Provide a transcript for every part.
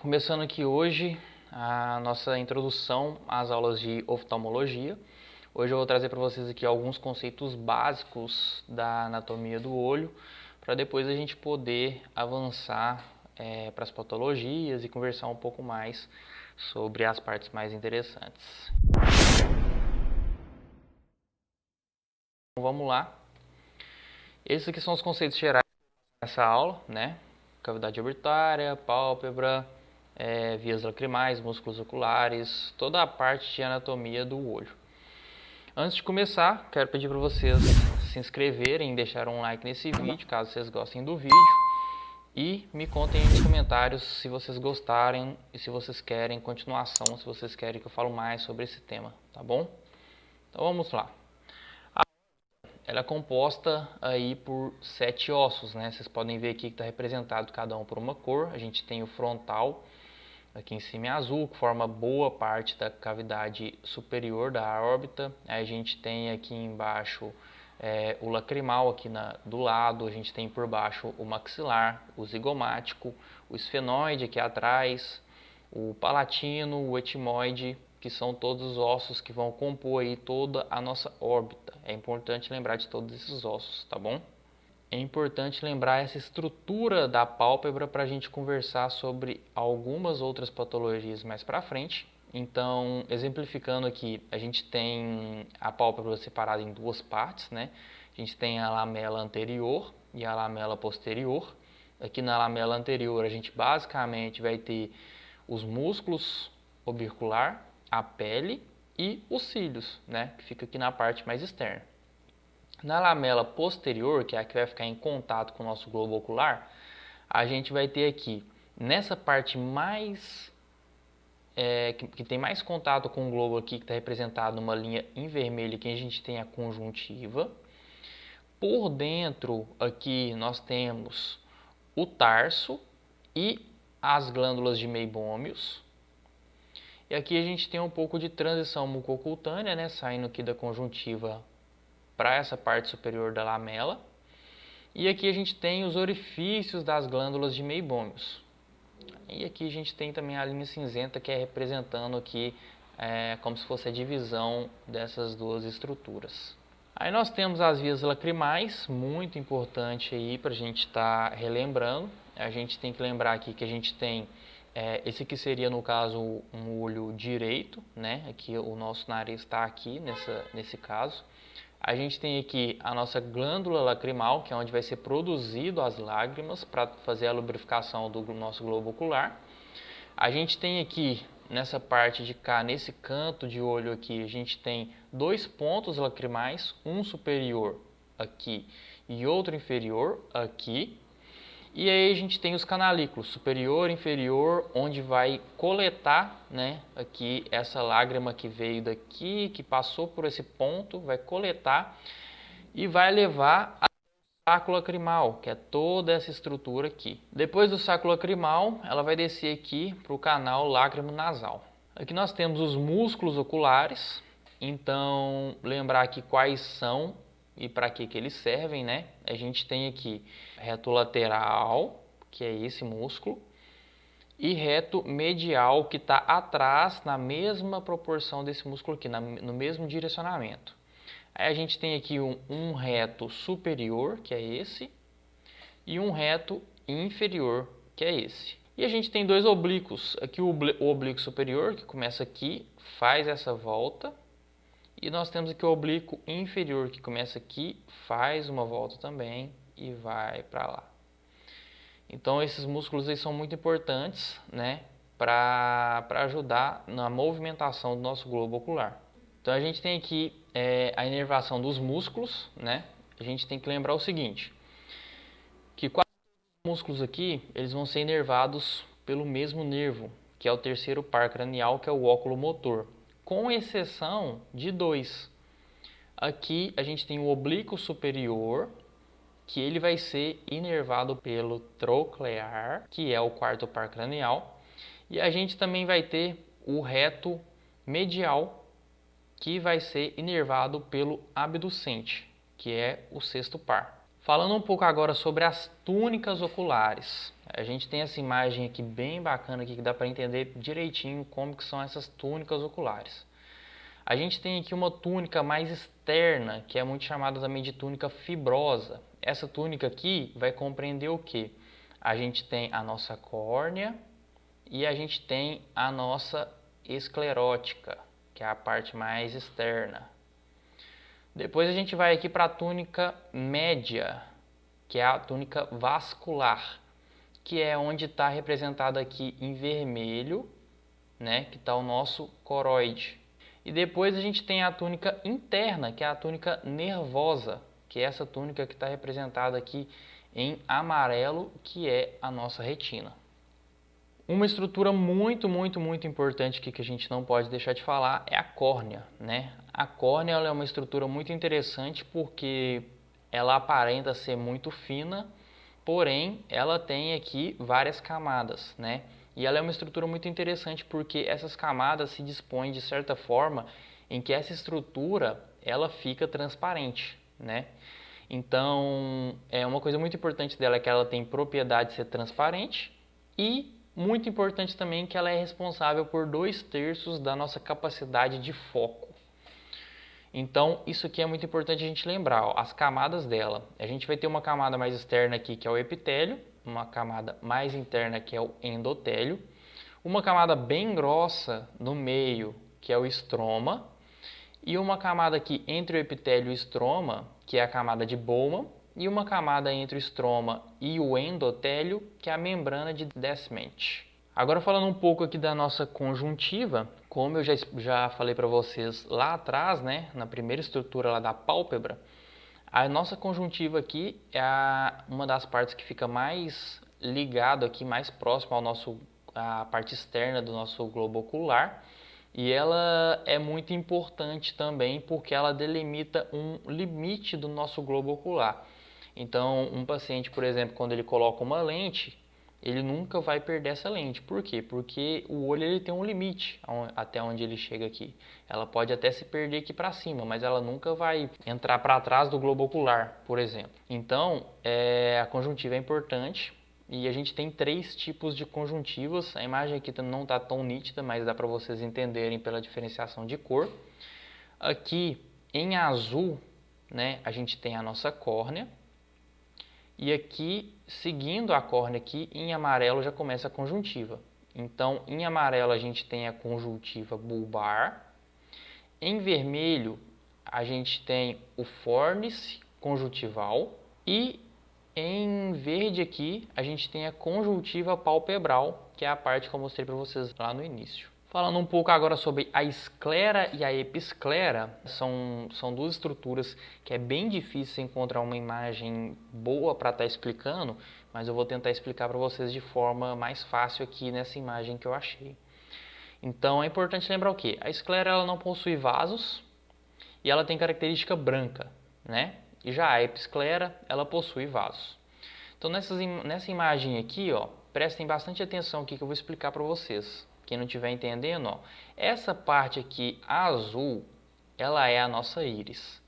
Começando aqui hoje a nossa introdução às aulas de oftalmologia. Hoje eu vou trazer para vocês aqui alguns conceitos básicos da anatomia do olho, para depois a gente poder avançar para as patologias e conversar um pouco mais sobre as partes mais interessantes. Então, vamos lá. Esses aqui são os conceitos gerais dessa aula, né? Cavidade orbitária, pálpebra, vias lacrimais, músculos oculares, toda a parte de anatomia do olho. Antes de começar, quero pedir para vocês se inscreverem e deixar um like nesse vídeo, caso vocês gostem do vídeo. E me contem aí nos comentários se vocês gostarem e se vocês querem continuação, se vocês querem que eu fale mais sobre esse tema, tá bom? Então vamos lá. Ela é composta aí por 7 ossos, né? Vocês podem ver aqui que está representado cada um por uma cor. A gente tem o frontal, aqui em cima é azul, que forma boa parte da cavidade superior da órbita. Aí a gente tem aqui embaixo o lacrimal, aqui do lado. A gente tem por baixo o maxilar, o zigomático, o esfenoide aqui atrás, o palatino, o etimoide, que são todos os ossos que vão compor aí toda a nossa órbita. É importante lembrar de todos esses ossos, tá bom? É importante lembrar essa estrutura da pálpebra para a gente conversar sobre algumas outras patologias mais para frente. Então, exemplificando aqui, a gente tem a pálpebra separada em duas partes, né? A gente tem a lamela anterior e a lamela posterior. Aqui na lamela anterior a gente basicamente vai ter os músculos orbicular, a pele e os cílios, né? Que fica aqui na parte mais externa. Na lamela posterior, que é a que vai ficar em contato com o nosso globo ocular, a gente vai ter aqui, nessa parte mais que tem mais contato com o globo aqui, que está representado numa linha em vermelho, que a gente tem a conjuntiva. Por dentro aqui nós temos o tarso e as glândulas de meibômios. E aqui a gente tem um pouco de transição mucocutânea, né, saindo aqui da conjuntiva para essa parte superior da lamela. E aqui a gente tem os orifícios das glândulas de meibômios. E aqui a gente tem também a linha cinzenta, que é representando aqui como se fosse a divisão dessas duas estruturas. Aí nós temos as vias lacrimais, muito importante aí para a gente estar relembrando. A gente tem que lembrar aqui que a gente tem esse aqui seria, no caso, um olho direito, né? Aqui o nosso nariz está aqui nesse caso. A gente tem aqui a nossa glândula lacrimal, que é onde vai ser produzido as lágrimas para fazer a lubrificação do nosso globo ocular. A gente tem aqui, nessa parte de cá, nesse canto de olho aqui, a gente tem 2 pontos lacrimais, um superior aqui e outro inferior aqui. E aí a gente tem os canalículos, superior e inferior, onde vai coletar, né, aqui essa lágrima que veio daqui, que passou por esse ponto, vai coletar e vai levar ao saco lacrimal, que é toda essa estrutura aqui. Depois do saco lacrimal, ela vai descer aqui para o canal lágrimo-nasal. Aqui nós temos os músculos oculares, então lembrar aqui quais são e para que eles servem, né? A gente tem aqui reto lateral, que é esse músculo, e reto medial, que está atrás, na mesma proporção desse músculo aqui, no mesmo direcionamento. Aí a gente tem aqui um reto superior, que é esse, e um reto inferior, que é esse. E a gente tem 2 oblíquos, aqui o oblíquo superior, que começa aqui, faz essa volta. E nós temos aqui o oblíquo inferior, que começa aqui, faz uma volta também e vai para lá. Então esses músculos aí são muito importantes, né, para ajudar na movimentação do nosso globo ocular. Então a gente tem aqui a inervação dos músculos, né? A gente tem que lembrar o seguinte, que quase todos os músculos aqui, eles vão ser inervados pelo mesmo nervo, que é o terceiro par cranial, que é o óculo motor, com exceção de 2. Aqui a gente tem o oblíquo superior, que ele vai ser inervado pelo troclear, que é o quarto par cranial, e a gente também vai ter o reto medial, que vai ser inervado pelo abducente, que é o sexto par. Falando um pouco agora sobre as túnicas oculares. A gente tem essa imagem aqui bem bacana aqui que dá para entender direitinho como que são essas túnicas oculares. A gente tem aqui uma túnica mais externa, que é muito chamada também de túnica fibrosa. Essa túnica aqui vai compreender o quê? A gente tem a nossa córnea e a gente tem a nossa esclerótica, que é a parte mais externa. Depois a gente vai aqui para a túnica média, que é a túnica vascular, que é onde está representado aqui em vermelho, né, que está o nosso coroide. E depois a gente tem a túnica interna, que é a túnica nervosa, que é essa túnica que está representada aqui em amarelo, que é a nossa retina. Uma estrutura muito importante aqui que a gente não pode deixar de falar é a córnea, né? A córnea ela é uma estrutura muito interessante porque ela aparenta ser muito fina, porém ela tem aqui várias camadas, né? E ela é uma estrutura muito interessante porque essas camadas se dispõem de certa forma em que essa estrutura ela fica transparente, né? Então, uma coisa muito importante dela é que ela tem propriedade de ser transparente e muito importante também que ela é responsável por 2/3 da nossa capacidade de foco. Então, isso aqui é muito importante a gente lembrar, ó, as camadas dela. A gente vai ter uma camada mais externa aqui, que é o epitélio, uma camada mais interna, que é o endotélio, uma camada bem grossa no meio, que é o estroma, e uma camada aqui entre o epitélio e o estroma, que é a camada de Bowman, e uma camada entre o estroma e o endotélio, que é a membrana de Descemet. Agora falando um pouco aqui da nossa conjuntiva, como eu já falei para vocês lá atrás, né, na primeira estrutura lá da pálpebra, a nossa conjuntiva aqui é uma das partes que fica mais ligado aqui, mais próximo à parte externa do nosso globo ocular. E ela é muito importante também porque ela delimita um limite do nosso globo ocular. Então, um paciente, por exemplo, quando ele coloca uma lente, ele nunca vai perder essa lente. Por quê? Porque o olho ele tem um limite até onde ele chega aqui. Ela pode até se perder aqui para cima, mas ela nunca vai entrar para trás do globo ocular, por exemplo. Então, a conjuntiva é importante. E a gente tem 3 tipos de conjuntivas. A imagem aqui não está tão nítida, mas dá para vocês entenderem pela diferenciação de cor. Aqui em azul, né, a gente tem a nossa córnea. E aqui, seguindo a córnea aqui, em amarelo já começa a conjuntiva. Então, em amarelo a gente tem a conjuntiva bulbar. Em vermelho a gente tem o fórnice conjuntival. E em verde aqui, a gente tem a conjuntiva palpebral, que é a parte que eu mostrei para vocês lá no início. Falando um pouco agora sobre a esclera e a episclera, são 2 estruturas que é bem difícil encontrar uma imagem boa para estar explicando, mas eu vou tentar explicar para vocês de forma mais fácil aqui nessa imagem que eu achei. Então é importante lembrar o quê? A esclera ela não possui vasos e ela tem característica branca, né? E já a episclera, ela possui vasos. Então nessa imagem aqui, ó, prestem bastante atenção aqui que eu vou explicar para vocês. Quem não estiver entendendo, ó, essa parte aqui azul, ela é a nossa íris.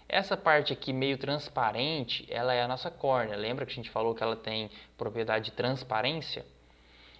Essa parte aqui meio transparente, ela é a nossa córnea. Lembra que a gente falou que ela tem propriedade de transparência?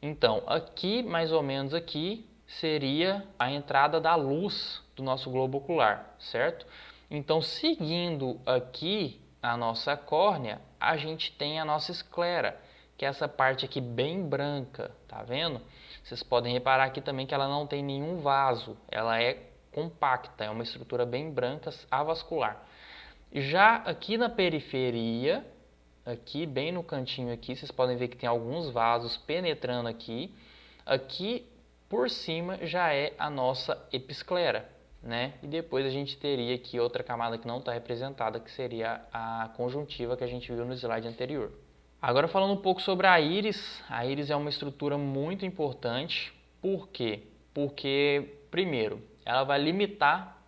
Então, aqui, mais ou menos aqui, seria a entrada da luz do nosso globo ocular, certo? Então, seguindo aqui a nossa córnea, a gente tem a nossa esclera, que é essa parte aqui bem branca, tá vendo? Vocês podem reparar aqui também que ela não tem nenhum vaso, ela é compacta, é uma estrutura bem branca, avascular. Já aqui na periferia, aqui bem no cantinho aqui, vocês podem ver que tem alguns vasos penetrando aqui. Aqui por cima já é a nossa episclera, né? E depois a gente teria aqui outra camada que não está representada, que seria a conjuntiva que a gente viu no slide anterior. Agora falando um pouco sobre a íris é uma estrutura muito importante. Por quê? Porque, primeiro, ela vai limitar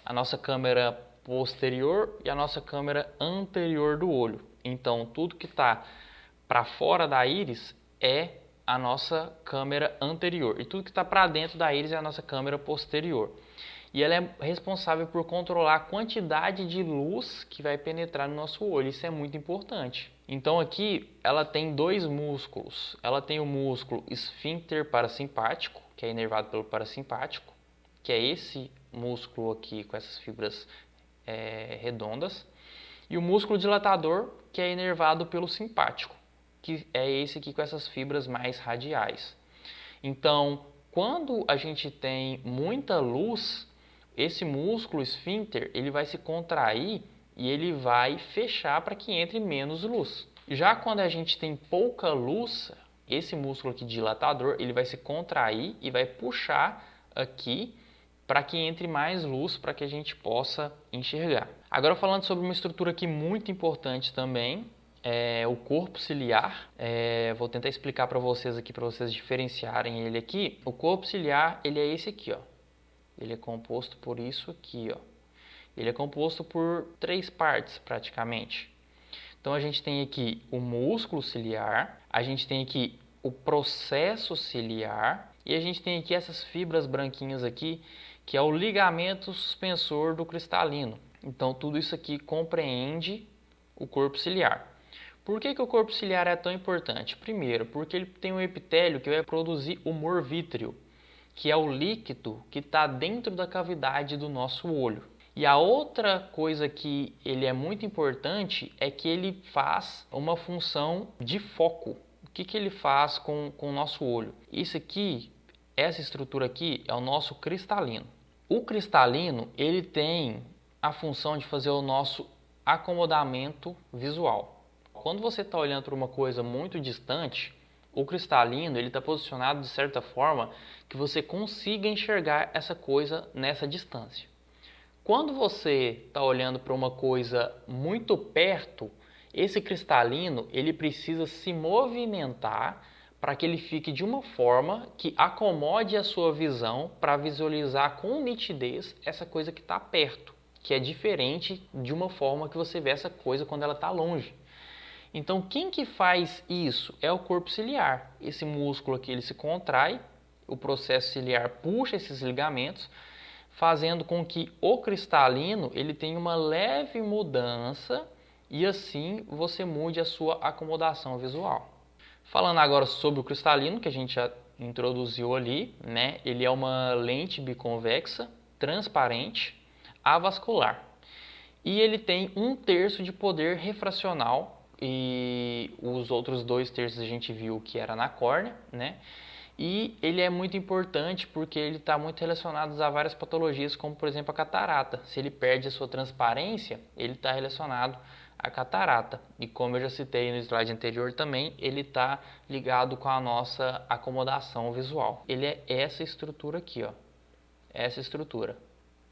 a nossa câmera posterior e a nossa câmera anterior do olho. Então, tudo que está para fora da íris é a nossa câmera anterior e tudo que está para dentro da íris é a nossa câmera posterior. e ela é responsável por controlar a quantidade de luz que vai penetrar no nosso olho. Isso é muito importante. Então aqui ela tem dois músculos. Ela tem o músculo esfíncter parasimpático, que é inervado pelo parasimpático, que é esse músculo aqui com essas fibras redondas, e o músculo dilatador, que é inervado pelo simpático, que é esse aqui com essas fibras mais radiais. Então, quando a gente tem muita luz, esse músculo esfíncter ele vai se contrair e ele vai fechar para que entre menos luz. Já quando a gente tem pouca luz, esse músculo aqui dilatador ele vai se contrair e vai puxar aqui para que entre mais luz para que a gente possa enxergar. Agora falando sobre uma estrutura aqui muito importante também, o corpo ciliar. Vou tentar explicar para vocês aqui, para vocês diferenciarem ele aqui. O corpo ciliar ele é esse aqui, ó. Ele é composto por isso aqui, ó. Ele é composto por 3 partes praticamente. Então a gente tem aqui o músculo ciliar, a gente tem aqui o processo ciliar e a gente tem aqui essas fibras branquinhas aqui, que é o ligamento suspensor do cristalino. Então tudo isso aqui compreende o corpo ciliar. Por que o corpo ciliar é tão importante? Primeiro, porque ele tem um epitélio que vai produzir humor vítreo, que é o líquido que está dentro da cavidade do nosso olho. E a outra coisa que ele é muito importante é que ele faz uma função de foco. O que ele faz com o nosso olho? Isso aqui, essa estrutura aqui é o nosso cristalino. O cristalino ele tem a função de fazer o nosso acomodamento visual. Quando você está olhando para uma coisa muito distante, o cristalino ele está posicionado de certa forma que você consiga enxergar essa coisa nessa distância. Quando você está olhando para uma coisa muito perto, esse cristalino ele precisa se movimentar para que ele fique de uma forma que acomode a sua visão para visualizar com nitidez essa coisa que está perto, que é diferente de uma forma que você vê essa coisa quando ela está longe. Então, quem que faz isso? É o corpo ciliar. Esse músculo aqui ele se contrai, o processo ciliar puxa esses ligamentos, fazendo com que o cristalino ele tenha uma leve mudança e assim você mude a sua acomodação visual. Falando agora sobre o cristalino, que a gente já introduziu ali, né? Ele é uma lente biconvexa, transparente, avascular. E ele tem 1/3 de poder refracional, e os outros 2/3 a gente viu que era na córnea, né? E ele é muito importante porque ele está muito relacionado a várias patologias, como por exemplo a catarata. Se ele perde a sua transparência, ele está relacionado à catarata. E como eu já citei no slide anterior também, ele está ligado com a nossa acomodação visual. Ele é essa estrutura aqui, ó. Essa estrutura.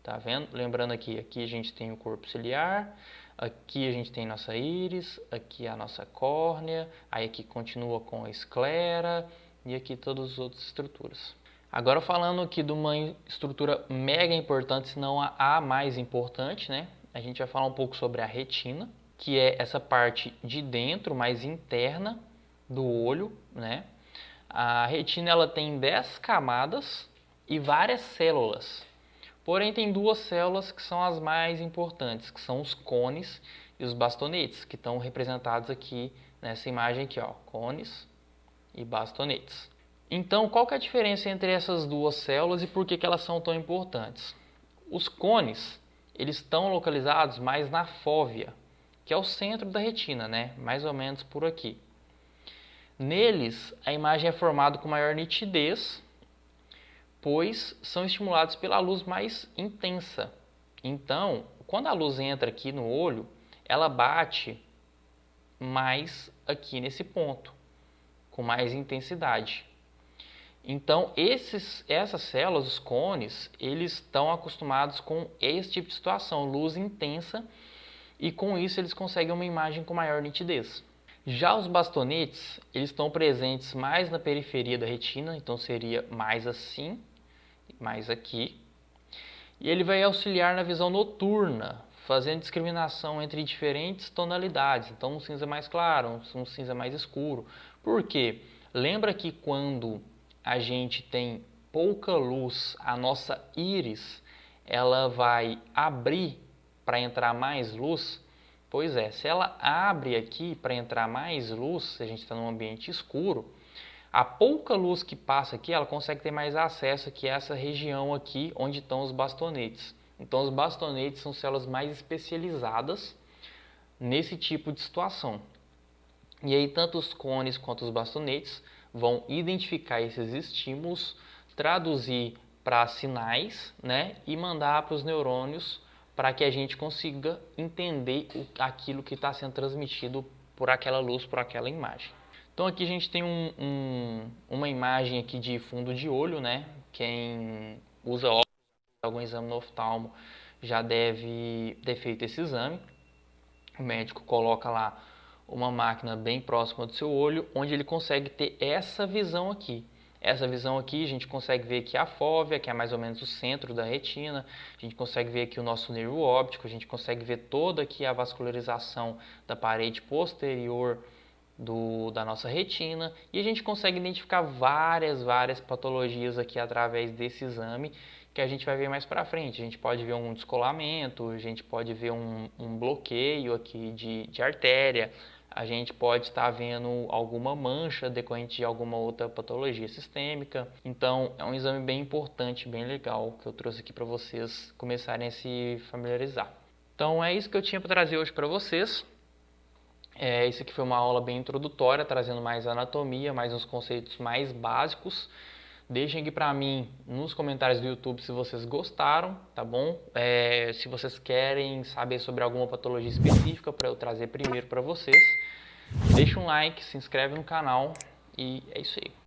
Tá vendo? Lembrando aqui a gente tem o corpo ciliar, aqui a gente tem nossa íris, aqui a nossa córnea, aí aqui continua com a esclera e aqui todas as outras estruturas. Agora falando aqui de uma estrutura mega importante, se não a mais importante, né? A gente vai falar um pouco sobre a retina, que é essa parte de dentro, mais interna do olho, né? A retina ela tem 10 camadas e várias células. Porém, tem 2 células que são as mais importantes, que são os cones e os bastonetes, que estão representados aqui nessa imagem aqui, ó, cones e bastonetes. Então, qual que é a diferença entre essas 2 células e por que elas são tão importantes? Os cones, eles estão localizados mais na fóvea, que é o centro da retina, né? Mais ou menos por aqui. Neles, a imagem é formada com maior nitidez, pois são estimulados pela luz mais intensa. Então, quando a luz entra aqui no olho, ela bate mais aqui nesse ponto, com mais intensidade. Então, essas células, os cones, eles estão acostumados com esse tipo de situação, luz intensa, e com isso eles conseguem uma imagem com maior nitidez. Já os bastonetes, eles estão presentes mais na periferia da retina, então seria mais assim, mais aqui, e ele vai auxiliar na visão noturna, fazendo discriminação entre diferentes tonalidades, então um cinza mais claro, um cinza mais escuro. Por quê? Lembra que quando a gente tem pouca luz, a nossa íris ela vai abrir para entrar mais luz? Pois é, se ela abre aqui para entrar mais luz, se a gente está num ambiente escuro, a pouca luz que passa aqui, ela consegue ter mais acesso aqui a essa região aqui onde estão os bastonetes. Então os bastonetes são células mais especializadas nesse tipo de situação. E aí tanto os cones quanto os bastonetes vão identificar esses estímulos, traduzir para sinais, né, e mandar para os neurônios para que a gente consiga entender aquilo que está sendo transmitido por aquela luz, por aquela imagem. Então aqui a gente tem uma imagem aqui de fundo de olho, né? Quem usa óculos, algum exame no oftalmo já deve ter feito esse exame. O médico coloca lá uma máquina bem próxima do seu olho, onde ele consegue ter essa visão aqui. Essa visão aqui a gente consegue ver aqui a fóvea, que é mais ou menos o centro da retina. A gente consegue ver aqui o nosso nervo óptico, a gente consegue ver toda aqui a vascularização da parede posterior da nossa retina, e a gente consegue identificar várias patologias aqui através desse exame que a gente vai ver mais para frente. A gente pode ver um descolamento, a gente pode ver um bloqueio aqui de artéria, a gente pode estar vendo alguma mancha decorrente de alguma outra patologia sistêmica. Então é um exame bem importante, bem legal, que eu trouxe aqui para vocês começarem a se familiarizar. Então é isso que eu tinha para trazer hoje para vocês. Isso aqui foi uma aula bem introdutória, trazendo mais anatomia, mais uns conceitos mais básicos. Deixem aqui para mim nos comentários do YouTube se vocês gostaram, tá bom? Se vocês querem saber sobre alguma patologia específica para eu trazer primeiro para vocês, deixa um like, se inscreve no canal e é isso aí.